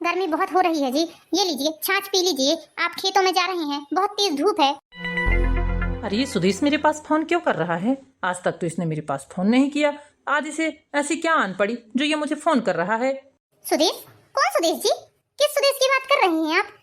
गर्मी बहुत हो रही है जी। ये लीजिए छाछ पी लीजिए। आप खेतों में जा रहे हैं, बहुत तेज धूप है। अरे ये सुदेश मेरे पास फोन क्यों कर रहा है? आज तक तो इसने मेरे पास फोन नहीं किया। आज इसे ऐसी क्या आन पड़ी जो ये मुझे फोन कर रहा है? सुदेश? कौन सुदेश जी? किस सुदेश की बात कर रही हैं आप?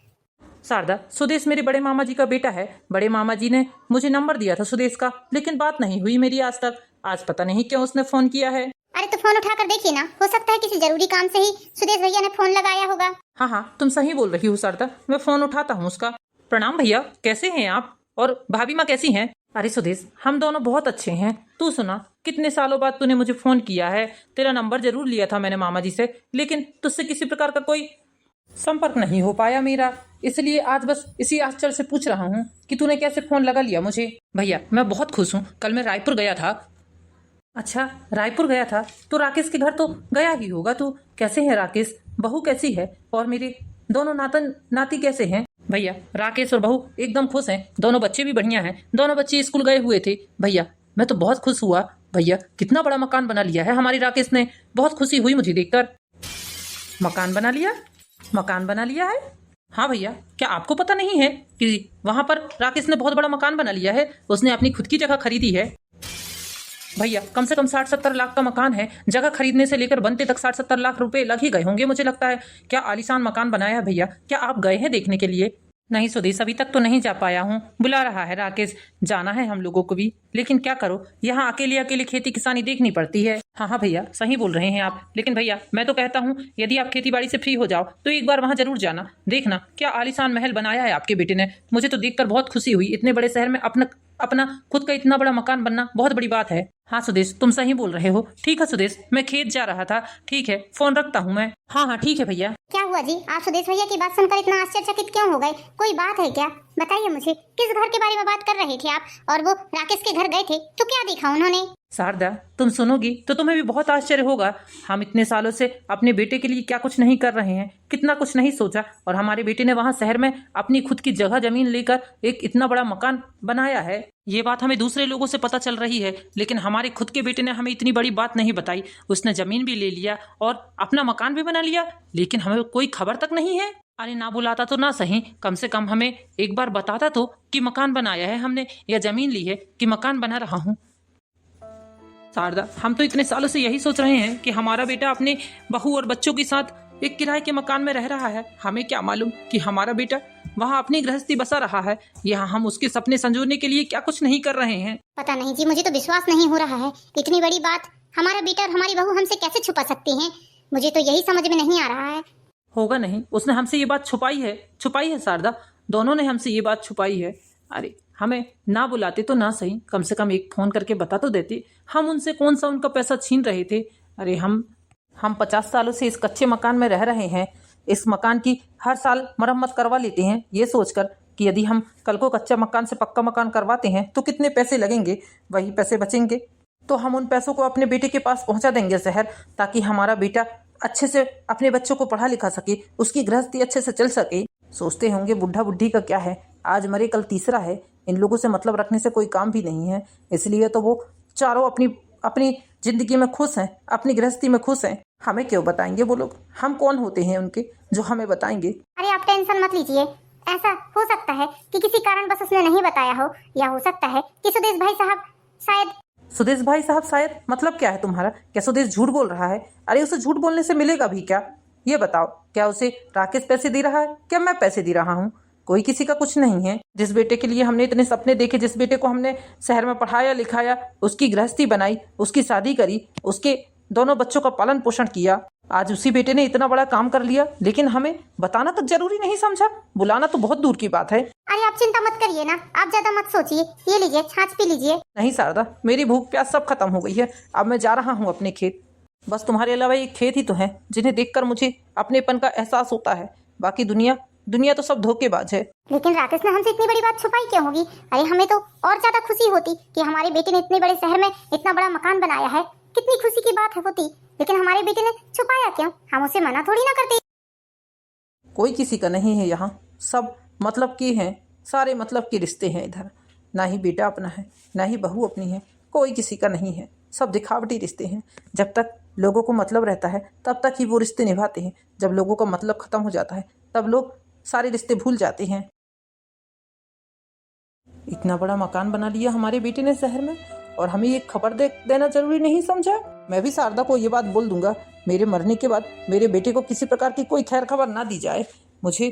शारदा, सुदेश मेरे बड़े मामा जी का बेटा है। बड़े मामा जी ने मुझे नंबर दिया था सुदेश का, लेकिन बात नहीं हुई मेरी आज तक। आज पता नहीं क्यों उसने फोन किया है। अरे तो फोन उठाकर देखिए ना, हो सकता है किसी जरूरी काम से ही सुदेश भैया ने फोन लगाया होगा। हाँ, तुम सही बोल रही हो शारदा, मैं फोन उठाता हूँ उसका। प्रणाम भैया, कैसे हैं आप? और भाभी माँ कैसी हैं? अरे सुदेश, हम दोनों बहुत अच्छे हैं। तू सुना, कितने सालों बाद तूने मुझे फोन किया है। तेरा नंबर जरूर लिया था मैंने मामा जी से, लेकिन तुझसे किसी प्रकार का कोई संपर्क नहीं हो पाया मेरा। इसलिए आज बस इसी आश्चर्य से पूछ रहा हूँ कि तूने कैसे फोन लगा लिया मुझे। भैया मैं बहुत खुश हूँ। कल मैं रायपुर गया था। अच्छा, रायपुर गया था तो राकेश के घर तो गया ही होगा तू। कैसे है राकेश? बहू कैसी है? और मेरे दोनों नातन नाती कैसे हैं? भैया राकेश और बहू एकदम खुश हैं। दोनों बच्चे भी बढ़िया हैं। दोनों बच्चे स्कूल गए हुए थे। भैया मैं तो बहुत खुश हुआ। भैया कितना बड़ा मकान बना लिया है हमारी राकेश ने। बहुत खुशी हुई मुझे देखकर। मकान बना लिया? मकान बना लिया है? हाँ भैया, क्या आपको पता नहीं है कि वहां पर राकेश ने बहुत बड़ा मकान बना लिया है। उसने अपनी खुद की जगह खरीदी है। भैया कम से कम 60-70 लाख का मकान है। जगह खरीदने से लेकर बनते तक 60-70 लाख रुपए लग ही गए होंगे मुझे लगता है। क्या आलीशान मकान बनाया है भैया। क्या आप गए हैं देखने के लिए? नहीं सुदेश, अभी तक तो नहीं जा पाया हूँ। बुला रहा है राकेश, जाना है हम लोगों को भी, लेकिन क्या करो, यहाँ अकेले अकेले खेती किसानी देखनी पड़ती है। हाँ भैया, सही बोल रहे हैं आप। लेकिन भैया मैं तो कहता हूँ, यदि आप खेती बाड़ी से फ्री हो जाओ तो एक बार वहाँ जरूर जाना। देखना क्या आलीशान महल बनाया है आपके बेटे ने। मुझे तो देखकर बहुत खुशी हुई। इतने बड़े शहर में अपना अपना खुद का इतना बड़ा मकान बनना बहुत बड़ी बात है। हाँ सुदेश, तुम सही बोल रहे हो। ठीक है सुदेश, मैं खेत जा रहा था। ठीक है, फोन रखता हूँ मैं। हाँ ठीक है भैया। क्या हुआ जी? आप सुदेश भैया की बात सुनकर इतना आश्चर्यचकित क्यों हो गए? कोई बात है क्या? बताइए मुझे, किस घर के बारे में बात कर रहे थे आप? और वो राकेश के घर गए थे तो क्या देखा उन्होंने? शारदा, तुम सुनोगी तो तुम्हें भी बहुत आश्चर्य होगा। हम इतने सालों से अपने बेटे के लिए क्या कुछ नहीं कर रहे हैं, कितना कुछ नहीं सोचा, और हमारे बेटे ने वहां शहर में अपनी खुद की जगह जमीन लेकर एक इतना बड़ा मकान बनाया है। ये बात हमें दूसरे लोगों से पता चल रही है, लेकिन हमारे खुद के बेटे ने हमें इतनी बड़ी बात नहीं बताई। उसने जमीन भी ले लिया और अपना मकान भी बना लिया, लेकिन हमें कोई खबर तक नहीं है। अरे ना बुलाता तो ना सही, कम से कम हमें एक बार बताता तो कि मकान बनाया है हमने, या जमीन ली है कि मकान बना रहा हूँ। शारदा, हम तो इतने सालों से यही सोच रहे हैं कि हमारा बेटा अपने बहू और बच्चों के साथ एक किराए के मकान में रह रहा है। हमें क्या मालूम कि हमारा बेटा वहाँ अपनी गृहस्थी बसा रहा है। यहाँ हम उसके सपने संजोने के लिए क्या कुछ नहीं कर रहे हैं। पता नहीं जी, मुझे तो विश्वास नहीं हो रहा है। इतनी बड़ी बात हमारा बेटा और हमारी बहू हमसे कैसे छुपा सकती हैं? मुझे तो यही समझ में नहीं आ रहा है। होगा नहीं, उसने हमसे ये बात छुपाई है शारदा। दोनों ने हमसे ये बात छुपाई है। अरे हमें ना बुलाते तो ना सही, कम से कम एक फोन करके बता तो देते। हम उनसे कौन सा उनका पैसा छीन रहे थे। अरे हम 50 सालों से इस कच्चे मकान में रह रहे हैं। इस मकान की हर साल मरम्मत करवा लेते हैं, ये सोचकर कि यदि हम कल को कच्चा मकान से पक्का मकान करवाते हैं तो कितने पैसे लगेंगे। वही पैसे बचेंगे तो हम उन पैसों को अपने बेटे के पास पहुंचा देंगे शहर, ताकि हमारा बेटा अच्छे से अपने बच्चों को पढ़ा लिखा सके, उसकी गृहस्थी अच्छे से चल सके। सोचते होंगे बुढ़ा बुढ़ी का क्या है, आज मरे कल तीसरा है। इन लोगों से मतलब रखने से कोई काम भी नहीं है। इसलिए तो वो चारों अपनी अपनी जिंदगी में खुश हैं, अपनी गृहस्थी में खुश हैं। हमें क्यों बताएंगे वो लोग? हम कौन होते हैं उनके जो हमें बताएंगे? अरे आप टेंशन मत लीजिए। ऐसा हो सकता है कि किसी कारण बस उसने नहीं बताया हो, या हो सकता है कि सुदेश भाई साहब शायद। सुदेश भाई साहब शायद? मतलब क्या है तुम्हारा? क्या सुदेश झूठ बोल रहा है? अरे उसे झूठ बोलने से मिलेगा भी क्या? ये बताओ, क्या उसे राकेश पैसे दे रहा है, क्या मैं पैसे दे रहा हूँ? कोई किसी का कुछ नहीं है। जिस बेटे के लिए हमने इतने सपने देखे, जिस बेटे को हमने शहर में पढ़ाया लिखाया, उसकी गृहस्थी बनाई, उसकी शादी करी, उसके दोनों बच्चों का पालन पोषण किया, आज उसी बेटे ने इतना बड़ा काम कर लिया, लेकिन हमें बताना तक जरूरी नहीं समझा। बुलाना तो बहुत दूर की बात है। अरे आप चिंता मत करिए ना, आप ज्यादा मत सोचिए। ये लीजिए छाछ पी लीजिए। नहीं शारदा, मेरी भूख प्यास सब खत्म हो गई है। अब मैं जा रहा हूँ अपने खेत। बस तुम्हारे अलावा ये खेत ही तो हैं जिन्हें देखकर मुझे अपनेपन का एहसास होता है। बाकी दुनिया तो सब धोखेबाज है। लेकिन राकेश ने हमसे इतनी बड़ी बात छुपाई क्यों होगी? अरे हमें तो और ज्यादा खुशी होती कि हमारे बेटे ने इतने बड़े शहर में इतना बड़ा मकान बनाया है। कितनी खुशी की बात होती, लेकिन हमारे बेटे ने छुपाया क्यों? हम उसे मना थोड़ी ना करते। कोई किसी का नहीं है यहाँ, सब मतलब के हैं। सारे मतलब के रिश्ते हैं इधर। ना ही बेटा अपना है, ना ही बहू अपनी है। कोई किसी का नहीं है, सब दिखावटी रिश्ते हैं। जब तक लोगों को मतलब रहता है तब तक ही वो रिश्ते निभाते हैं। जब लोगों का मतलब खत्म हो जाता है तब लोग सारे रिश्ते भूल जाते हैं। इतना बड़ा मकान बना लिया हमारे बेटे ने शहर में, और हमें ये खबर देना जरूरी नहीं समझा। मैं भी शारदा को ये बात बोल दूंगा, मेरे मरने के बाद मेरे बेटे को किसी प्रकार की कोई खैर खबर ना दी जाए। मुझे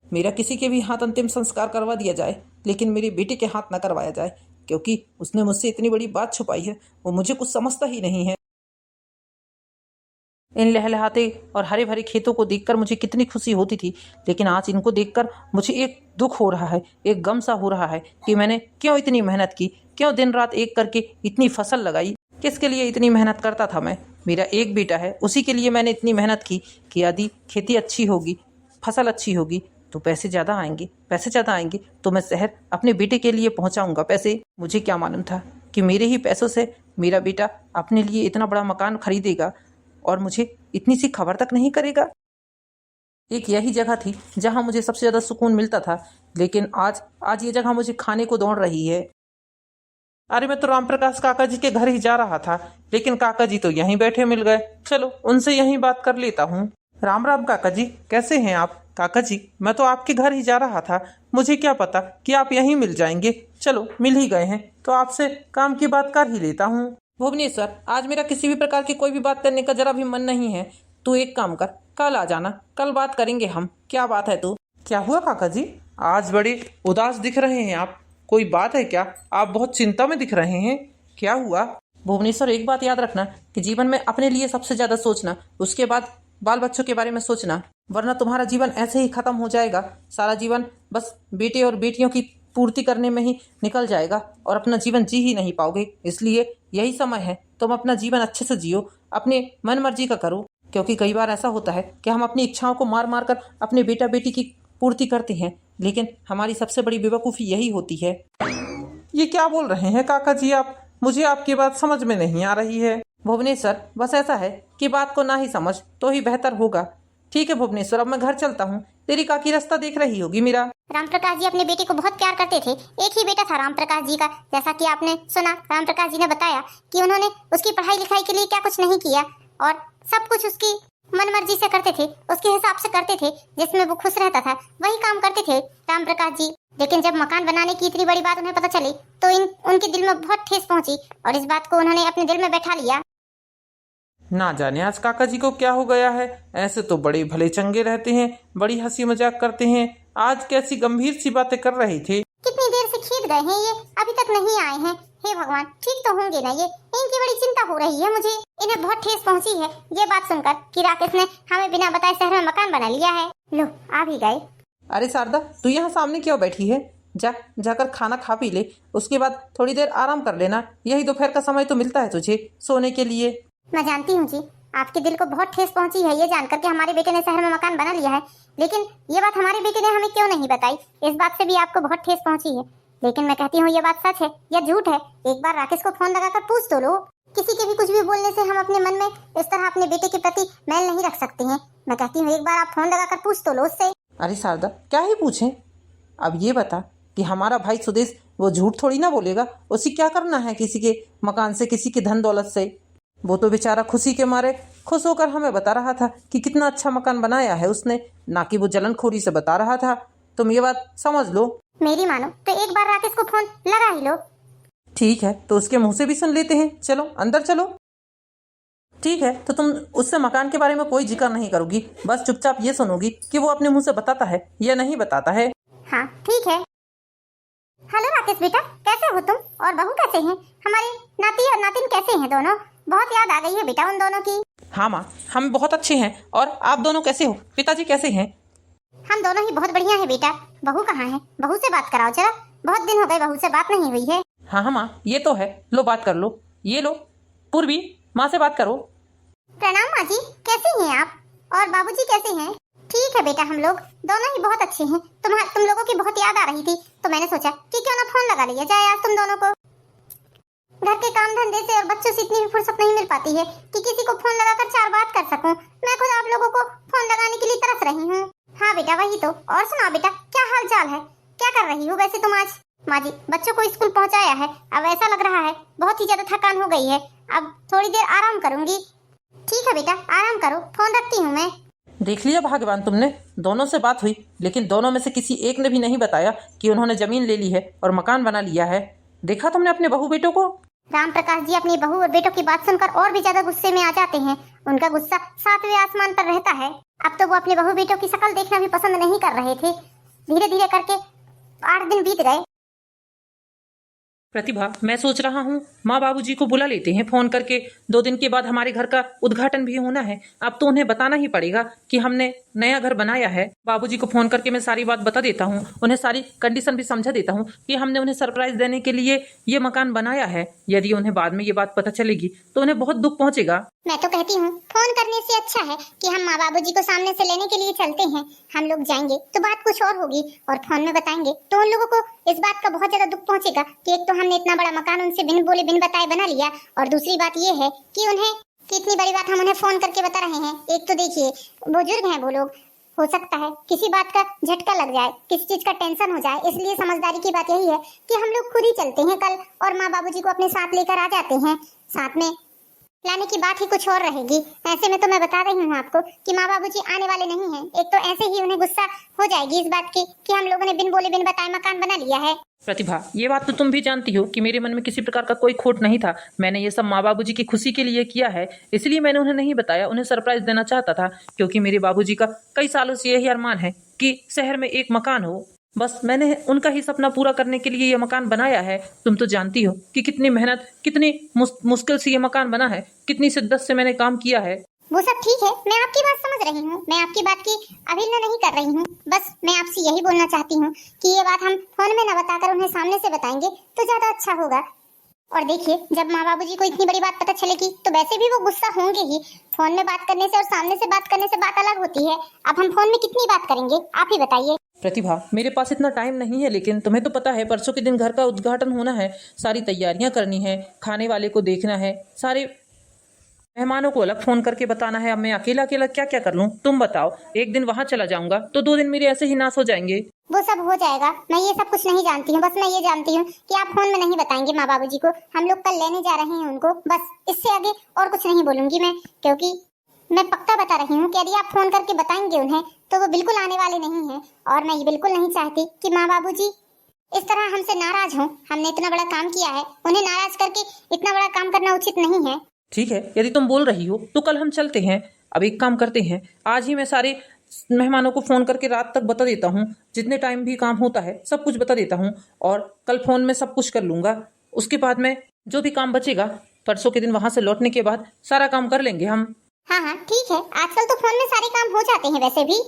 मेरा किसी के भी हाथ अंतिम संस्कार करवा दिया जाए, लेकिन मेरे बेटे के हाथ ना करवाया जाए, क्योंकि उसने मुझसे इतनी बड़ी बात छुपाई है। वो मुझे कुछ समझता ही नहीं है। इन लहलहाते और हरे भरे खेतों को देखकर मुझे कितनी खुशी होती थी, लेकिन आज इनको देखकर मुझे एक दुख हो रहा है, एक गम सा हो रहा है कि मैंने क्यों इतनी मेहनत की, क्यों दिन रात एक करके इतनी फसल लगाई। किसके लिए इतनी मेहनत करता था मैं? मेरा एक बेटा है, उसी के लिए मैंने इतनी मेहनत की कि यदि खेती अच्छी होगी, फसल अच्छी होगी तो पैसे ज़्यादा आएंगे, पैसे ज़्यादा आएंगे तो मैं शहर अपने बेटे के लिए पहुँचाऊँगा पैसे। मुझे क्या मालूम था कि मेरे ही पैसों से मेरा बेटा अपने लिए इतना बड़ा मकान खरीदेगा और मुझे इतनी सी खबर तक नहीं करेगा। एक यही जगह थी जहां मुझे सबसे ज़्यादा सुकून मिलता था, लेकिन आज ये जगह मुझे खाने को दौड़ रही है। अरे मैं तो रामप्रकाश काका जी के घर ही जा रहा था, लेकिन काका जी तो यहीं बैठे मिल गए। चलो उनसे यहीं बात कर लेता हूँ। राम राम काका जी, कैसे हैं आप? काका जी, मैं तो आपके घर ही जा रहा था, मुझे क्या पता कि आप यहीं मिल जाएंगे। चलो मिल ही गए हैं तो आपसे काम की बात कर ही लेता हूँ। भुवनेश्वर, आज मेरा किसी भी प्रकार की कोई भी बात करने का जरा भी मन नहीं है। तू एक काम कर, कल आ जाना, कल बात करेंगे हम। क्या बात है तू? क्या हुआ काका जी, आज बड़े उदास दिख रहे हैं आप? कोई बात है क्या? आप बहुत चिंता में दिख रहे हैं, क्या हुआ? भुवनेश्वर, एक बात याद रखना कि जीवन में अपने लिए सबसे ज्यादा सोचना, उसके बाद बाल बच्चों के बारे में सोचना, वरना तुम्हारा जीवन ऐसे ही खत्म हो जाएगा। सारा जीवन बस बेटे और बेटियों की पूर्ति करने में ही निकल जाएगा और अपना जीवन जी ही नहीं पाओगे। इसलिए यही समय है, तुम अपना जीवन अच्छे से जियो, अपने मन मर्जी का करो। क्योंकि कई बार ऐसा होता है कि हम अपनी इच्छाओं को मार मार कर अपने बेटा बेटी की पूर्ति करते हैं, लेकिन हमारी सबसे बड़ी बेवकूफ़ी यही होती है। ये क्या बोल रहे हैं काका जी आप? मुझे आपकी बात समझ में नहीं आ रही है। भुवनेश्वर, बस ऐसा है कि बात को ना ही समझ तो ही बेहतर होगा। ठीक है भुवनेश्वर, अब मैं घर चलता हूँ। तेरी काकी रास्ता देख रही होगी मेरा। रामप्रकाश जी अपने बेटे को बहुत प्यार करते थे। एक ही बेटा था रामप्रकाश जी का। जैसा कि आपने सुना, रामप्रकाश जी ने बताया कि उन्होंने उसकी पढ़ाई लिखाई के लिए क्या कुछ नहीं किया और सब कुछ उसकी मन मर्जी से करते थे, उसके हिसाब से करते थे, जिसमें वो खुश रहता था वही काम करते थे रामप्रकाश जी। लेकिन जब मकान बनाने की इतनी बड़ी बात उन्हें पता चली तो उनके दिल में बहुत ठेस पहुंची और इस बात को उन्होंने अपने दिल में बैठा लिया। ना जाने आज काका जी को क्या हो गया है। ऐसे तो बड़े भले चंगे रहते हैं, बड़ी हंसी मजाक करते हैं, आज कैसी गंभीर सी बातें कर रहे थे। कितनी देर से खेत गए हैं, ये अभी तक नहीं आए हैं। हे भगवान, ठीक तो होंगे ना ये? इनकी बड़ी चिंता हो रही है मुझे। इन्हें बहुत ठेस पहुंची है ये बात सुनकर कि राकेश ने हमें बिना बताए शहर में मकान बना लिया है। लो, आ भी गए। अरे शारदा, तू यहाँ सामने क्यों बैठी है? जाकर खाना खा पी ले, उसके बाद थोड़ी देर आराम कर लेना। यही दोपहर का समय तो मिलता है तुझे सोने के लिए। मैं जानती हूँ जी, आपके दिल को बहुत ठेस पहुंची है ये जानकर कि हमारे बेटे ने शहर में मकान बना लिया है, लेकिन ये बात हमारे बेटे ने हमें क्यों नहीं बताई? इस बात से भी आपको बहुत ठेस पहुंची है, लेकिन मैं कहती हूँ ये बात सच है या झूठ है? एक बार राकेश को फोन लगाकर पूछ तो लो। किसी के भी कुछ भी बोलने से हम अपने मन में इस तरह अपने बेटे के प्रति मैल नहीं रख सकते हैं। मैं कहती हूँ एक बार आप फोन लगाकर पूछ तो लो उससे। अरे शारदा, क्या ही पूछें? अब ये बता कि हमारा भाई सुदेश वो झूठ थोड़ी ना बोलेगा। उसे क्या करना है किसी के मकान से, किसी की धन दौलत से? वो तो बेचारा खुशी के मारे खुश होकर हमें बता रहा था कि कितना अच्छा मकान बनाया है उसने, ना कि वो जलनखोरी से बता रहा था। तुम ये बात समझ लो। मेरी मानो तो एक बार राकेश को फोन लगा ही लो। ठीक है, तो उसके मुंह से भी सुन लेते हैं। चलो अंदर चलो। ठीक है, तो तुम उससे मकान के बारे में कोई जिक्र नहीं करोगी, बस चुपचाप ये सुनोगी कि वो अपने मुंह से बताता है या नहीं बताता है। हाँ ठीक है। हेलो राकेश बेटा, कैसे हो तुम और बहू कैसे हैं? हमारे नाती और नातिन कैसे हैं दोनों? बहुत याद आ गई है बेटा उन दोनों की। हाँ माँ, हम बहुत अच्छे हैं। और आप दोनों कैसे हो? पिताजी कैसे हैं? हम दोनों ही बहुत बढ़िया है बेटा। बहू कहाँ है? बहू से बात कराओ जरा, बहुत दिन हो गए बहू से बात नहीं हुई है। हाँ हाँ माँ, ये तो है। लो बात कर लो। ये लो पूर्वी, माँ से बात करो। प्रणाम माँ जी, कैसी हैं आप? और बाबूजी कैसे हैं? ठीक है बेटा, हम लोग दोनों ही बहुत अच्छे हैं। तुम लोगों की बहुत याद आ रही थी तो मैंने सोचा कि क्यों ना फोन लगा लिया जाए आज तुम दोनों को। घर के काम धंधे से और बच्चों से इतनी भी फुर्सत नहीं मिल पाती है कि किसी को फोन लगाकर चार बात कर सकूं। मैं खुद आप लोगों को फोन लगाने के लिए तरस रही हूँ। हाँ बेटा, वही तो। और सुना बेटा, क्या हाल चाल है? क्या कर रही हो वैसे तुम आज? माँ जी, बच्चों को स्कूल पहुँचाया है, अब ऐसा लग रहा है बहुत ही ज्यादा थकान हो गई है, अब थोड़ी देर आराम करूंगी। ठीक है बेटा, आराम करो, फोन रखती हूँ मैं। देख लिया भाग्यवान तुमने, दोनों से बात हुई लेकिन दोनों में से किसी एक ने भी नहीं बताया कि उन्होंने जमीन ले ली है और मकान बना लिया है। देखा तुमने अपने बहू बेटों को। राम प्रकाश जी अपनी बहू और बेटों की बात सुनकर और भी ज्यादा गुस्से में आ जाते हैं। उनका गुस्सा सातवें आसमान पर रहता है। अब तो वो अपने बहू बेटों की शक्ल देखना भी पसंद नहीं कर रहे थे। धीरे धीरे करके 8 दिन बीत गए। प्रतिभा, मैं सोच रहा हूँ माँ बाबूजी को बुला लेते हैं फोन करके। 2 दिन के बाद हमारे घर का उद्घाटन भी होना है। अब तो उन्हें बताना ही पड़ेगा कि हमने नया घर बनाया है। बाबूजी को फोन करके मैं सारी बात बता देता हूँ, उन्हें सारी कंडीशन भी समझा देता हूँ कि हमने उन्हें सरप्राइज देने के लिए ये मकान बनाया है। यदि उन्हें बाद में ये बात पता चलेगी तो उन्हें बहुत दुख पहुंचेगा। मैं तो कहती हूँ फोन करने से अच्छा है कि हम माँ बाबूजी को सामने से लेने के लिए चलते हैं। हम लोग जाएंगे तो बात कुछ और होगी और फोन में बताएंगे तो उन लोगों को इस बात का बहुत ज्यादा दुख पहुंचेगा कि एक तो हमने इतना बड़ा मकान उनसे बिन बोले बिन बताए बना लिया, और दूसरी बात ये है कि उन्हें कितनी बड़ी बात हम उन्हें फोन करके बता रहे हैं। एक तो देखिए बुजुर्ग हैं वो लोग, हो सकता है किसी बात का झटका लग जाए, किसी चीज का टेंशन हो जाए। इसलिए समझदारी की बात यही है कि हम लोग खुद ही चलते हैं कल और माँ बाबूजी को अपने साथ लेकर आ जाते हैं। साथ में लाने की बात ही कुछ और रहेगी। ऐसे में तो मैं बता रही हूँ आपको कि माँ बाबूजी आने वाले नहीं हैं। एक तो ऐसे ही उन्हें गुस्सा हो जाएगी इस बात की कि हम लोगों ने बिन बोले बिन बताए मकान बना लिया है। प्रतिभा, ये बात तो तुम भी जानती हो कि मेरे मन में किसी प्रकार का कोई खोट नहीं था। मैंने ये सब माँ बाबूजी की खुशी के लिए किया है, इसलिए मैंने उन्हें नहीं बताया। उन्हें सरप्राइज देना चाहता था क्योंकि मेरे बाबूजी का कई सालों से यही अरमान है कि शहर में एक मकान हो। बस मैंने उनका ही सपना पूरा करने के लिए ये मकान बनाया है। तुम तो जानती हो कि कितनी मेहनत, कितनी मुश्किल से ये मकान बना है, कितनी शिद्दत से मैंने काम किया है। वो सब ठीक है, मैं आपकी बात समझ रही हूँ, मैं आपकी बात की अवहेलना नहीं कर रही हूँ। बस मैं आपसे यही बोलना चाहती हूँ कि ये बात हम फोन में न बताकर उन्हें सामने से बताएंगे तो ज्यादा अच्छा होगा। और देखिए जब माँ बाबूजी को इतनी बड़ी बात पता चलेगी तो वैसे भी वो गुस्सा होंगे ही। फोन में बात करने से और सामने से बात करने से बात अलग होती है। अब हम फोन में कितनी बात करेंगे, आप ही बताइए। प्रतिभा, मेरे पास इतना टाइम नहीं है, लेकिन तुम्हें तो पता है परसों के दिन घर का उद्घाटन होना है। सारी तैयारियां करनी है, खाने वाले को देखना है, सारे मेहमानों को अलग फोन करके बताना है। अब मैं अकेला अकेला क्या क्या कर लूं, तुम बताओ। एक दिन वहां चला जाऊंगा तो 2 दिन मेरे ऐसे ही नाश हो जाएंगे। वो सब हो जाएगा, मैं ये सब कुछ नहीं जानती हूँ। बस मैं ये जानती हूँ कि आप फोन में नहीं बताएंगे माँ बाबूजी को। हम लोग कल लेने जा रहे हैं उनको, बस इससे आगे और कुछ नहीं बोलूंगी मैं। क्योंकि मैं पक्का बता रही हूँ कि यदि आप फोन करके बताएंगे उन्हें तो वो बिल्कुल आने वाले नहीं है। और मैं ये बिल्कुल नहीं चाहती कि माँ बाबूजी इस तरह हमसे नाराज हों। हमने इतना बड़ा काम किया है, उन्हें नाराज करके इतना बड़ा काम करना उचित नहीं है। ठीक है, यदि तुम बोल रही हो तो कल हम चलते हैं। अब एक काम करते हैं, आज ही मैं सारे मेहमानों को फोन करके रात तक बता देता हूँ। जितने टाइम भी काम होता है सब कुछ बता देता हूँ और कल फोन में सब कुछ कर लूंगा। उसके बाद में जो भी काम बचेगा परसों के दिन वहां से लौटने के बाद सारा काम कर लेंगे हम। हाँ हाँ ठीक है, आजकल तो फोन में सारे काम हो जाते हैं वैसे भी।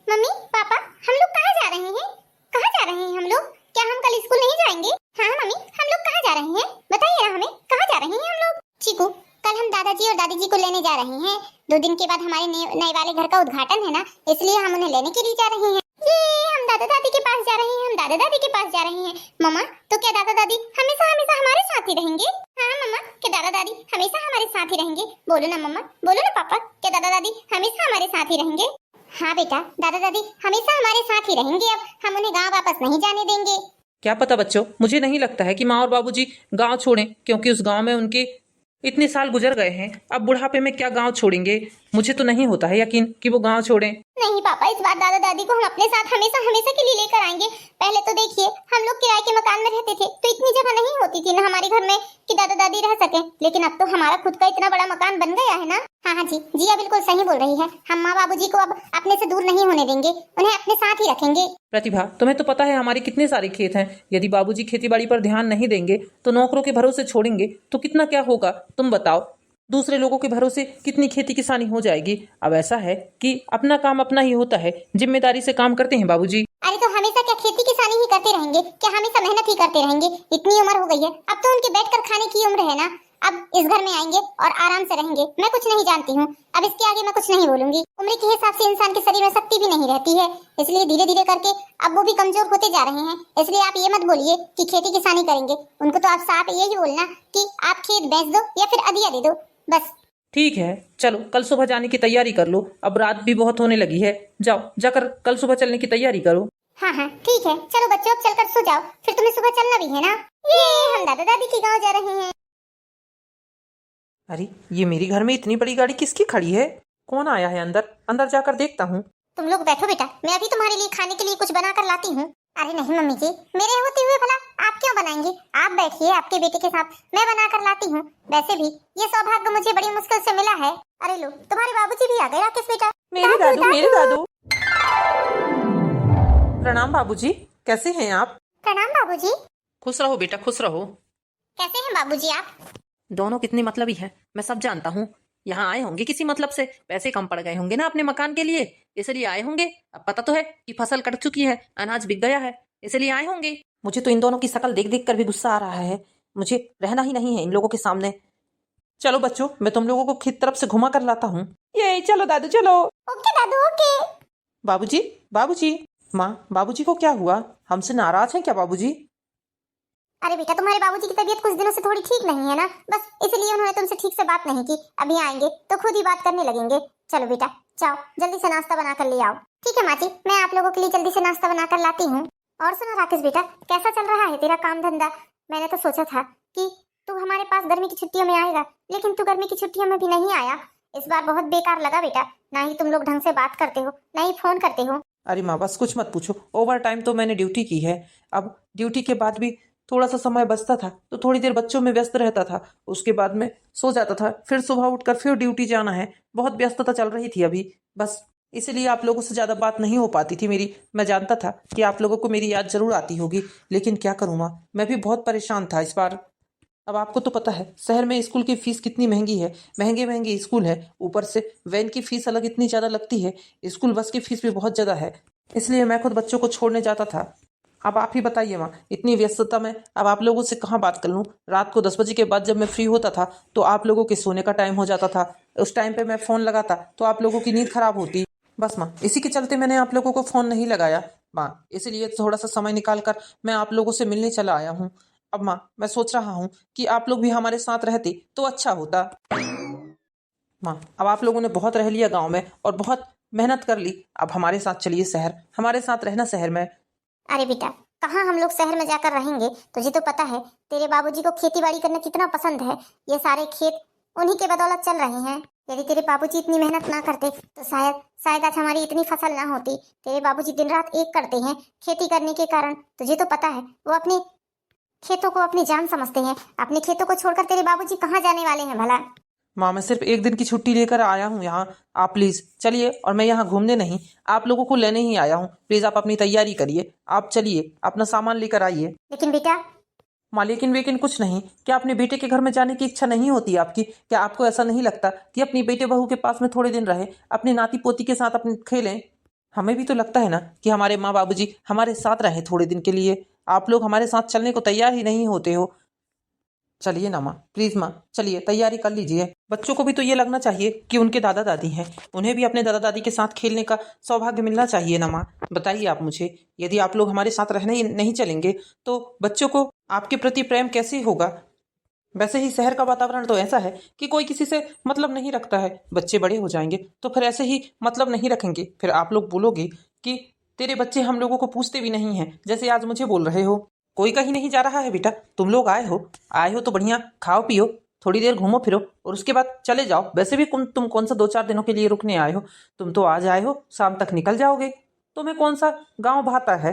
मम्मी पापा, हम लोग कहाँ जा रहे हैं? कहाँ जा रहे हैं हम लोग? क्या हम कल स्कूल नहीं जाएंगे? हाँ मम्मी, हम लोग कहाँ जा रहे हैं? बताइए ना हमें, कहाँ जा रहे हैं हम लोग? चीकू, कल हम दादाजी और दादी जी को लेने जा रहे हैं। 2 दिन के बाद हमारे नए वाले घर का उद्घाटन है ना, इसलिए हम उन्हें लेने के लिए जा रहे हैं। ये हम दादा दादी के पास जा रहे हैं, हम दादा दादी के पास जा रहे हैं। मम्मा, तो क्या दादा दादी हमेशा हमेशा हमारे साथ ही रहेंगे? हाँ मम्मा, क्या दादा दादी हमेशा हमारे साथ ही रहेंगे? बोलो ना मम्मा, बोलो ना पापा, क्या दादा दादी हमेशा हमारे साथ ही रहेंगे? हाँ बेटा, दादा दादी हमेशा हमारे साथ ही रहेंगे। अब हम उन्हें गाँव वापस नहीं जाने देंगे। क्या पता बच्चों, मुझे नहीं लगता है कि माँ और बाबूजी गांव छोड़ें, क्योंकि उस गांव में उनके इतने साल गुजर गए हैं। अब बुढ़ापे में क्या गांव छोड़ेंगे? मुझे तो नहीं होता है यकीन कि वो गांव छोड़ें। नहीं पापा, इस बार दादा दादी को हम अपने साथ हमेशा हमेशा के लिए लेकर आएंगे। पहले तो देखिए हम लोग किराए के मकान में रहते थे तो इतनी जगह नहीं होती थी ना हमारे घर में कि दादा दादी रह सके, लेकिन अब तो हमारा खुद का इतना बड़ा मकान बन गया है ना। हाँ हाँ जी, जिया बिल्कुल सही बोल रही है। हम माँ बाबूजी को अब अपने से दूर नहीं होने देंगे, उन्हें अपने साथ ही रखेंगे। प्रतिभा, तुम्हें तो पता है हमारे कितने सारे खेत हैं। यदि बाबूजी खेतीबाड़ी पर ध्यान नहीं देंगे तो नौकरों के भरोसे छोड़ेंगे तो कितना क्या होगा, तुम बताओ। दूसरे लोगों के भरोसे कितनी खेती किसानी हो जाएगी। अब ऐसा है कि अपना काम अपना ही होता है, जिम्मेदारी से काम करते हैं बाबूजी। अरे तो हमेशा क्या खेती किसानी ही करते रहेंगे? क्या हमेशा मेहनत ही करते रहेंगे? इतनी उम्र हो गई है, अब तो उनके बैठकर खाने की उम्र है ना। अब इस घर में आएंगे और आराम से रहेंगे। मैं कुछ नहीं जानती हूँ, अब इसके आगे मैं कुछ नहीं बोलूंगी। उम्र के हिसाब से इंसान के शरीर में शक्ति भी नहीं रहती है, इसलिए धीरे धीरे करके अब वो भी कमजोर होते जा रहे हैं। इसलिए आप ये मत बोलिए कि खेती किसानी करेंगे। उनको तो आप साफ यही बोलना कि आप खेत बेच दो या फिर अधिया दे दो, बस। ठीक है, चलो कल सुबह जाने की तैयारी कर लो। अब रात भी बहुत होने लगी है, जाओ जाकर कल सुबह चलने की तैयारी करो। हाँ हाँ ठीक है, चलो बच्चों अब चलकर सो जाओ, फिर तुम्हें सुबह चलना भी है ना। ये हम दादा दादी के गाँव जा रहे हैं। अरे ये मेरे घर में इतनी बड़ी गाड़ी किसकी खड़ी है? कौन आया है अंदर? अंदर जाकर देखता हूँ। तुम लोग बैठो बेटा, मैं अभी तुम्हारे लिए खाने के लिए कुछ बना कर लाती हूँ। अरे नहीं मम्मी जी, मेरे होते हुए भला आप क्यों बनाएंगी? आप बैठिए, आपके बेटे के साथ मैं बना कर लाती हूँ। वैसे भी ये सौभाग्य मुझे बड़ी मुश्किल से मिला है। अरे लो, तुम्हारे बाबूजी भी आ गए। राकेश बेटा, मेरे दादू, मेरे दादू। प्रणाम बाबूजी, कैसे हैं आप? प्रणाम बाबूजी। खुश रहो बेटा, खुश रहो। कैसे हैं बाबूजी आप? दोनों कितनी मतलबी हैं, मैं सब जानता हूँ। यहाँ आए होंगे किसी मतलब से, पैसे कम पड़ गए होंगे ना अपने मकान के लिए, इसलिए आए होंगे। अब पता तो है कि फसल कट चुकी है, अनाज बिक गया है, इसलिए आए होंगे। मुझे तो इन दोनों की शक्ल देख देख कर भी गुस्सा आ रहा है। मुझे रहना ही नहीं है इन लोगों के सामने। चलो बच्चों, मैं तुम लोगों को खेत तरफ से घुमा कर लाता हूँ। ये चलो दादू चलो। ओके दादू ओके। बाबूजी, बाबूजी, माँ, बाबूजी को क्या हुआ? हमसे नाराज हैं क्या बाबूजी? अरे बेटा, तुम्हारे बाबूजी की तबीयत कुछ दिनों से थोड़ी ठीक नहीं है ना, बस इसलिए उन्होंने तुमसे ठीक से बात नहीं की। अभी आएंगे तो खुद ही बात करने लगेंगे। चलो बेटा जाओ, जल्दी से नाश्ता बना कर ले आओ। ठीक है माँ जी, मैं आप लोगों के लिए जल्दी से नाश्ता बना कर लाती हूँ। और सुनो राकेश बेटा, कैसा चल रहा है तेरा काम धंधा? मैंने तो सोचा था कि तू हमारे पास गर्मी की छुट्टियों में आएगा, लेकिन तू गर्मी की छुट्टियों में भी नहीं आया। इस बार बहुत बेकार लगा बेटा, ना ही तुम लोग ढंग से बात करते हो, ना ही फोन करते हो। अरे माँ बस कुछ मत पूछो, ओवर टाइम तो मैंने ड्यूटी की है। अब ड्यूटी के बाद भी थोड़ा सा समय बचता था तो थोड़ी देर बच्चों में व्यस्त रहता था, उसके बाद में सो जाता था, फिर सुबह उठकर फिर ड्यूटी जाना है। बहुत व्यस्तता चल रही थी अभी, बस इसलिए आप लोगों से ज़्यादा बात नहीं हो पाती थी मेरी। मैं जानता था कि आप लोगों को मेरी याद जरूर आती होगी, लेकिन क्या करूँ माँ, मैं भी बहुत परेशान था इस बार। अब आपको तो पता है शहर में स्कूल की फीस कितनी महंगी है, महंगे महंगे स्कूल है, ऊपर से वैन की फीस अलग इतनी ज़्यादा लगती है, स्कूल बस की फीस भी बहुत ज़्यादा है, इसलिए मैं खुद बच्चों को छोड़ने जाता था। अब आप ही बताइए माँ, इतनी व्यस्तता में अब आप लोगों से कहाँ बात कर लूँ? रात को 10 बजे के बाद जब मैं फ्री होता था तो आप लोगों के सोने का टाइम हो जाता था, उस टाइम पे मैं फ़ोन लगाता तो आप लोगों की नींद खराब होती। बस माँ, इसी के चलते मैंने आप लोगों को फ़ोन नहीं लगाया माँ, इसलिए थोड़ा सा समय निकाल कर मैं आप लोगों से मिलने चला आया हूँ। अब माँ, मैं सोच रहा हूँ कि आप लोग भी हमारे साथ रहते तो अच्छा होता। माँ, अब आप लोगों ने बहुत रह लिया गाँव में और बहुत मेहनत कर ली, अब हमारे साथ चलिए शहर, हमारे साथ रहना शहर में। अरे बेटा, कहाँ हम लोग शहर में जाकर रहेंगे? तुझे तो पता है तेरे बाबूजी को खेती बाड़ी करना कितना पसंद है। ये सारे खेत उन्हीं के बदौलत चल रहे हैं। यदि तेरे बाबूजी इतनी मेहनत ना करते तो शायद शायद आज हमारी इतनी फसल ना होती। तेरे बाबूजी दिन रात एक करते हैं खेती करने के कारण। तुझे तो पता है वो अपने खेतों को अपनी जान समझते हैं। अपने खेतों को छोड़कर तेरे बाबूजी कहाँ जाने वाले हैं भला? माँ, मैं सिर्फ एक दिन की छुट्टी लेकर आया हूँ यहाँ, आप प्लीज़ चलिए। और मैं यहाँ घूमने नहीं, आप लोगों को लेने ही आया हूँ। प्लीज़ आप अपनी तैयारी करिए, आप चलिए, अपना सामान लेकर आइए। लेकिन बेटा। माँ, लेकिन वेकिन कुछ नहीं। क्या अपने बेटे के घर में जाने की इच्छा नहीं होती आपकी? क्या आपको ऐसा नहीं लगता कि अपनी बेटे बहू के पास में थोड़े दिन रहे, अपनी नाती पोती के साथ अपने खेलें? हमें भी तो लगता है ना कि हमारे माँ बाबूजी हमारे साथ रहे थोड़े दिन के लिए। आप लोग हमारे साथ चलने को तैयार ही नहीं होते हो। चलिए ना माँ, प्लीज़ माँ चलिए, तैयारी कर लीजिए। बच्चों को भी तो ये लगना चाहिए कि उनके दादा दादी हैं, उन्हें भी अपने दादा दादी के साथ खेलने का सौभाग्य मिलना चाहिए ना माँ। बताइए आप मुझे, यदि आप लोग हमारे साथ रहने ही नहीं चलेंगे तो बच्चों को आपके प्रति प्रेम कैसे होगा? वैसे ही शहर का वातावरण तो ऐसा है कि कोई किसी से मतलब नहीं रखता है। बच्चे बड़े हो जाएंगे तो फिर ऐसे ही मतलब नहीं रखेंगे, फिर आप लोग बोलोगे कि तेरे बच्चे हम लोगों को पूछते भी नहीं हैं, जैसे आज मुझे बोल रहे हो। कोई कहीं नहीं जा रहा है बेटा, तुम लोग आए हो तो बढ़िया खाओ पियो, थोड़ी देर घूमो फिरो और उसके बाद चले जाओ। वैसे भी तुम कौन सा 2-4 दिनों के लिए रुकने आए हो? तुम तो आज आए हो, शाम तक निकल जाओगे। तुम्हें कौन सा गाँव भाता है?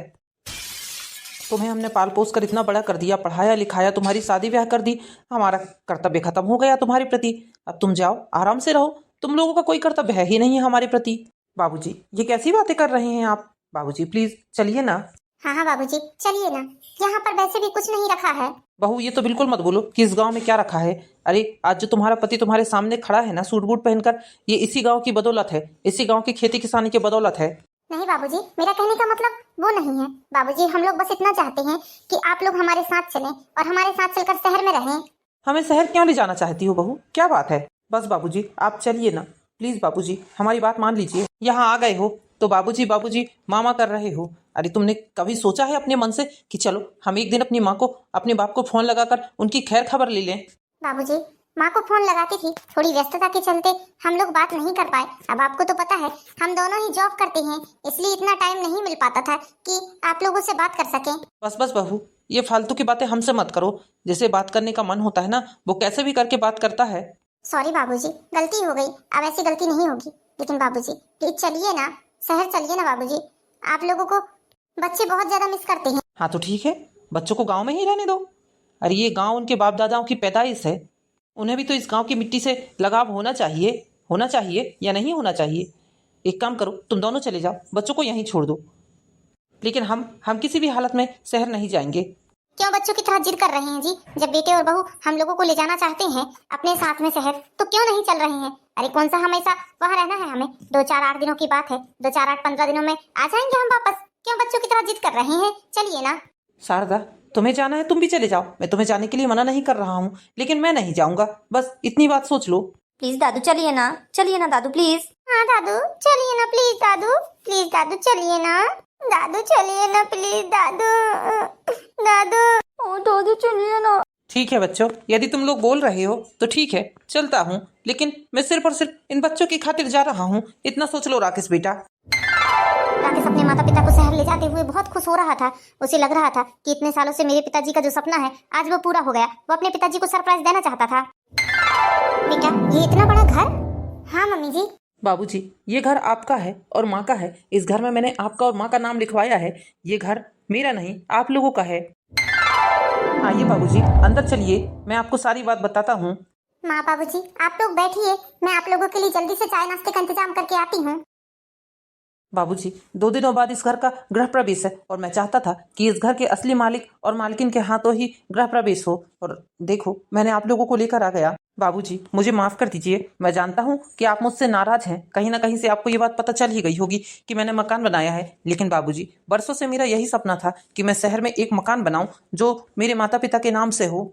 तुम्हें हमने पाल पोस कर इतना बड़ा कर दिया, पढ़ाया लिखाया, तुम्हारी शादी ब्याह कर दी, हमारा कर्तव्य खत्म हो गया तुम्हारे प्रति। अब तुम जाओ, आराम से रहो, तुम लोगों का कोई कर्तव्य है ही नहीं है हमारे प्रति। बाबूजी, ये कैसी बातें कर रहे हैं आप? बाबूजी प्लीज चलिए ना। हाँ हाँ बाबूजी चलिए ना, यहाँ पर वैसे भी कुछ नहीं रखा है। बहू, ये तो बिल्कुल मत बोलो कि इस गांव में क्या रखा है। अरे आज जो तुम्हारा पति तुम्हारे सामने खड़ा है ना सूट बूट पहनकर, ये इसी गांव की बदौलत है, इसी गांव की खेती किसानी की बदौलत है। नहीं बाबूजी, मेरा कहने का मतलब वो नहीं है। बाबूजी, हम लोग बस इतना चाहते हैं कि आप लोग हमारे साथ चलें और हमारे साथ चलकर शहर में रहें। हमें शहर क्यों ले जाना चाहती हो बहू, क्या बात है? बस बाबूजी आप चलिए ना, प्लीज बाबूजी हमारी बात मान लीजिए। यहाँ आ गए हो तो बाबूजी बाबूजी मामा कर रहे हो। अरे तुमने कभी सोचा है अपने मन से कि चलो हम एक दिन अपनी माँ को, अपने बाप को फोन लगाकर उनकी खैर खबर ले लें? बाबूजी, माँ को फोन लगाती थी, थोड़ी व्यस्तता के चलते हम लोग बात नहीं कर पाए। अब आपको तो पता है हम दोनों ही जॉब करते हैं, इसलिए इतना टाइम नहीं मिल पाता था कि आप लोगों से बात कर सकें। बस बस बहू, ये फालतू की बातें हमसे मत करो। जैसे बात करने का मन होता है ना, वो कैसे भी करके बात करता है। सॉरी बाबूजी, गलती हो गई, अब ऐसी गलती नहीं होगी। लेकिन बाबूजी प्लीज चलिए ना, शहर चलिए ना बाबूजी। आप लोगों को बच्चे बहुत ज्यादा मिस करते हैं। हाँ तो ठीक है, बच्चों को गांव में ही रहने दो। अरे ये गांव उनके बाप दादाओं की पैदाइश है, उन्हें भी तो इस गांव की मिट्टी से लगाव होना चाहिए या नहीं होना चाहिए। एक काम करो, तुम दोनों चले जाओ, बच्चों को यहीं छोड़ दो। लेकिन हम किसी भी हालत में शहर नहीं जाएंगे। क्यों बच्चों की तरह जिद कर रहे हैं जी? जब बेटे और बहू हम लोगों को ले जाना चाहते हैं अपने साथ में शहर, तो क्यों नहीं चल रहे हैं? अरे कौन सा हमेशा वहाँ रहना है हमें? 2-4-8 दिनों की बात है, 2-4-8-15 दिनों में आ जाएंगे हम वापस। क्यों बच्चों की तरह जिद कर रहे हैं? चलिए ना। शारदा, तुम्हें जाना है तुम भी चले जाओ, मैं तुम्हें जाने के लिए मना नहीं कर रहा हूँ, लेकिन मैं नहीं जाऊंगा, बस इतनी बात सोच लो। प्लीज दादू चलिए ना दादू प्लीज। हाँ दादू चलिए ना, प्लीज दादू, प्लीज दादू चलिए ना, दादू चलिए ना, प्लीज दादू, दादू। ओ दादू चलिए ना। ठीक है बच्चों, यदि तुम लोग बोल रहे हो तो ठीक है, चलता हूँ, लेकिन मैं सिर्फ और सिर्फ इन बच्चों की खातिर जा रहा हूँ, इतना सोच लो राकेश बेटा। राकेश अपने माता पिता को शहर ले जाते हुए बहुत खुश हो रहा था। उसे लग रहा था कि इतने सालों से मेरे पिताजी का जो सपना है आज वो पूरा हो गया। वो अपने पिताजी को सरप्राइज देना चाहता था। बेटा ये इतना बड़ा घर? हाँ मम्मी जी। बाबूजी, ये घर आपका है और माँ का है। इस घर में मैंने आपका और माँ का नाम लिखवाया है। ये घर मेरा नहीं, आप लोगों का है। आइए बाबूजी, अंदर चलिए, मैं आपको सारी बात बताता हूँ। माँ बाबूजी आप लोग बैठिए, मैं आप लोगों के लिए जल्दी से चाय नाश्ते का इंतजाम करके आती हूँ। बाबूजी, 2 दिनों बाद इस घर का गृह प्रवेश है और मैं चाहता था कि इस घर के असली मालिक और मालकिन के हाथों ही गृह प्रवेश हो। और देखो, मैंने आप लोगों को लेकर आ गया। बाबूजी मुझे माफ कर दीजिए, मैं जानता हूँ कि आप मुझसे नाराज हैं। कहीं ना कहीं से आपको ये बात पता चल ही गई होगी कि मैंने मकान बनाया है। लेकिन बाबूजी, बरसों से मेरा यही सपना था कि मैं शहर में एक मकान बनाऊं जो मेरे माता पिता के नाम से हो।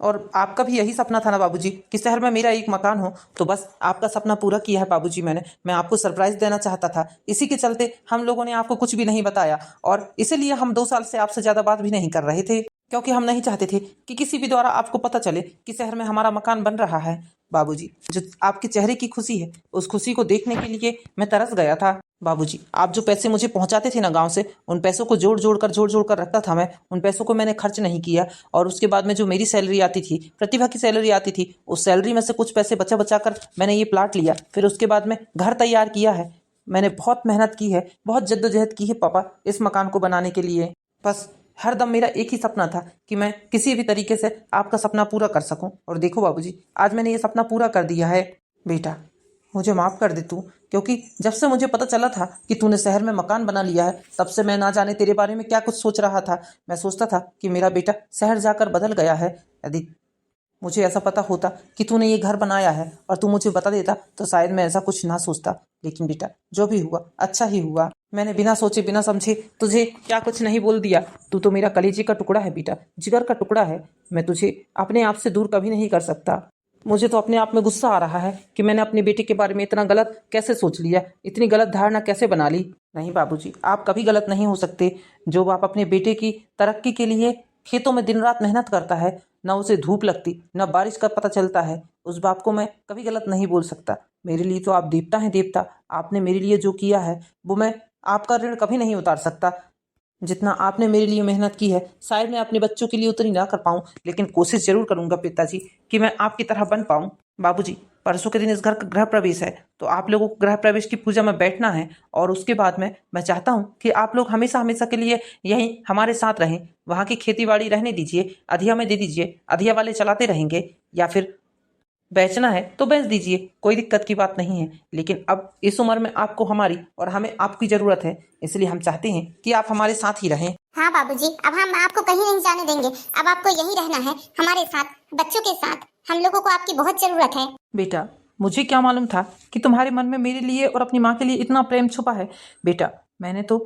और आपका भी यही सपना था ना बाबूजी कि शहर में मेरा एक मकान हो। तो बस आपका सपना पूरा किया है बाबूजी मैंने। मैं आपको सरप्राइज देना चाहता था, इसी के चलते हम लोगों ने आपको कुछ भी नहीं बताया और इसीलिए हम 2 साल से आपसे ज़्यादा बात भी नहीं कर रहे थे, क्योंकि हम नहीं चाहते थे कि किसी भी द्वारा आपको पता चले कि शहर में हमारा मकान बन रहा है। बाबूजी, जो आपके चेहरे की खुशी है, उस खुशी को देखने के लिए मैं तरस गया था। बाबूजी, आप जो पैसे मुझे पहुंचाते थे ना गांव से, उन पैसों को जोड़ जोड़ कर रखता था मैं। उन पैसों को मैंने खर्च नहीं किया और उसके बाद में जो मेरी सैलरी आती थी, प्रतिभा की सैलरी आती थी, उस सैलरी में से कुछ पैसे बचा कर मैंने ये प्लाट लिया। फिर उसके बाद में घर तैयार किया है। मैंने बहुत मेहनत की है, बहुत जद्दोजहद की है पापा इस मकान को बनाने के लिए। बस हर दम मेरा एक ही सपना था कि मैं किसी भी तरीके से आपका सपना पूरा कर सकूं। और देखो बाबूजी, आज मैंने ये सपना पूरा कर दिया है। बेटा मुझे माफ़ कर दे तू, क्योंकि जब से मुझे पता चला था कि तूने शहर में मकान बना लिया है, तब से मैं ना जाने तेरे बारे में क्या कुछ सोच रहा था। मैं सोचता था कि मेरा बेटा शहर जाकर बदल गया है। यदि मुझे ऐसा पता होता कि तूने ये घर बनाया है और तू मुझे बता देता तो शायद मैं ऐसा कुछ ना सोचता। लेकिन बेटा जो भी हुआ अच्छा ही हुआ। मैंने बिना सोचे बिना समझे तुझे क्या कुछ नहीं बोल दिया। तू तो मेरा कलेजे का टुकड़ा है बेटा, जिगर का टुकड़ा है। मैं तुझे अपने आप से दूर कभी नहीं कर सकता। मुझे तो अपने आप में गुस्सा आ रहा है कि मैंने अपने बेटे के बारे में इतना गलत कैसे सोच लिया, इतनी गलत धारणा कैसे बना ली। नहीं बाबूजी, आप कभी गलत नहीं हो सकते। जो बाप अपने बेटे की तरक्की के लिए खेतों में दिन रात मेहनत करता है, न उसे धूप लगती न बारिश का पता चलता है, उस बाप को मैं कभी गलत नहीं बोल सकता। मेरे लिए तो आप देवता हैं देवता। आपने मेरे लिए जो किया है वो मैं आपका ऋण कभी नहीं उतार सकता। जितना आपने मेरे लिए मेहनत की है, शायद मैं अपने बच्चों के लिए उतनी ना कर पाऊँ, लेकिन कोशिश जरूर करूंगा पिताजी कि मैं आपकी तरह बन पाऊँ। बाबूजी, परसों के दिन इस घर का गृह प्रवेश है, तो आप लोगों को गृह प्रवेश की पूजा में बैठना है। और उसके बाद में मैं चाहता हूँ कि आप लोग हमेशा हमेशा के लिए यहीं हमारे साथ रहें। वहाँ की खेती बाड़ी रहने दीजिए, अधिया में दे दीजिए, अधिया वाले चलाते रहेंगे, या फिर बेचना है तो बेच दीजिए, कोई दिक्कत की बात नहीं है। लेकिन अब इस उम्र में आपको हमारी और हमें आपकी ज़रूरत है, इसलिए हम चाहते हैं कि आप हमारे साथ ही रहें। हाँ बाबूजी, अब हम आपको कहीं नहीं जाने देंगे। अब आपको यहीं रहना है हमारे साथ, बच्चों के साथ। हम लोगों को आपकी बहुत जरूरत है। बेटा मुझे क्या मालूम था कि तुम्हारे मन में मेरे लिए और अपनी माँ के लिए इतना प्रेम छुपा है। बेटा मैंने तो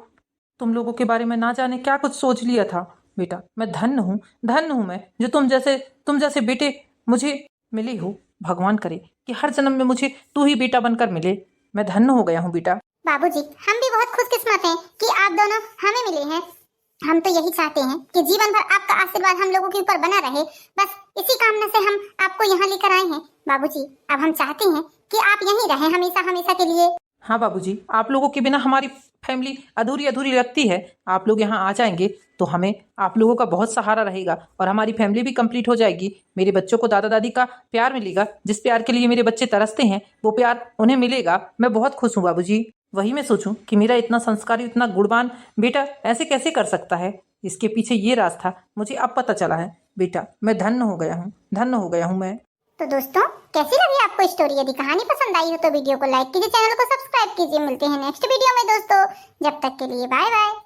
तुम लोगों के बारे में ना जाने क्या कुछ सोच लिया था। बेटा मैं धन्य हूँ मैं, जो तुम जैसे बेटे मुझे मिले हो। भगवान करे कि हर जन्म में मुझे तू ही बेटा बनकर मिले। मैं धन्य हो गया हूँ बेटा। बाबूजी हम भी बहुत खुशकिस्मत हैं कि आप दोनों हमें मिले हैं। हम तो यही चाहते हैं कि जीवन भर आपका आशीर्वाद हम लोगों के ऊपर बना रहे। बस इसी कामना से हम आपको यहाँ लेकर आए हैं। बाबूजी अब हम चाहते हैं कि आप यहीं रहें हमेशा हमेशा के लिए। हाँ बाबूजी, आप लोगों के बिना हमारी फैमिली अधूरी अधूरी लगती है। आप लोग यहाँ आ जाएंगे तो हमें आप लोगों का बहुत सहारा रहेगा और हमारी फैमिली भी कंप्लीट हो जाएगी। मेरे बच्चों को दादा दादी का प्यार मिलेगा, जिस प्यार के लिए मेरे बच्चे तरसते हैं वो प्यार उन्हें मिलेगा। मैं बहुत खुश हूँ बाबूजी। वही मैं सोचूं कि मेरा इतना संस्कारी, इतना गुणवान बेटा ऐसे कैसे कर सकता है। इसके पीछे ये राज था, मुझे अब पता चला है। बेटा मैं धन्य हो गया हूँ, धन्य हो गया हूँ मैं। तो दोस्तों, कैसी लगी आपको स्टोरी? यदि कहानी पसंद आई हो तो वीडियो को लाइक कीजिए, चैनल को सब्सक्राइब कीजिए। मिलते हैं नेक्स्ट वीडियो में दोस्तों, जब तक के लिए बाय बाय।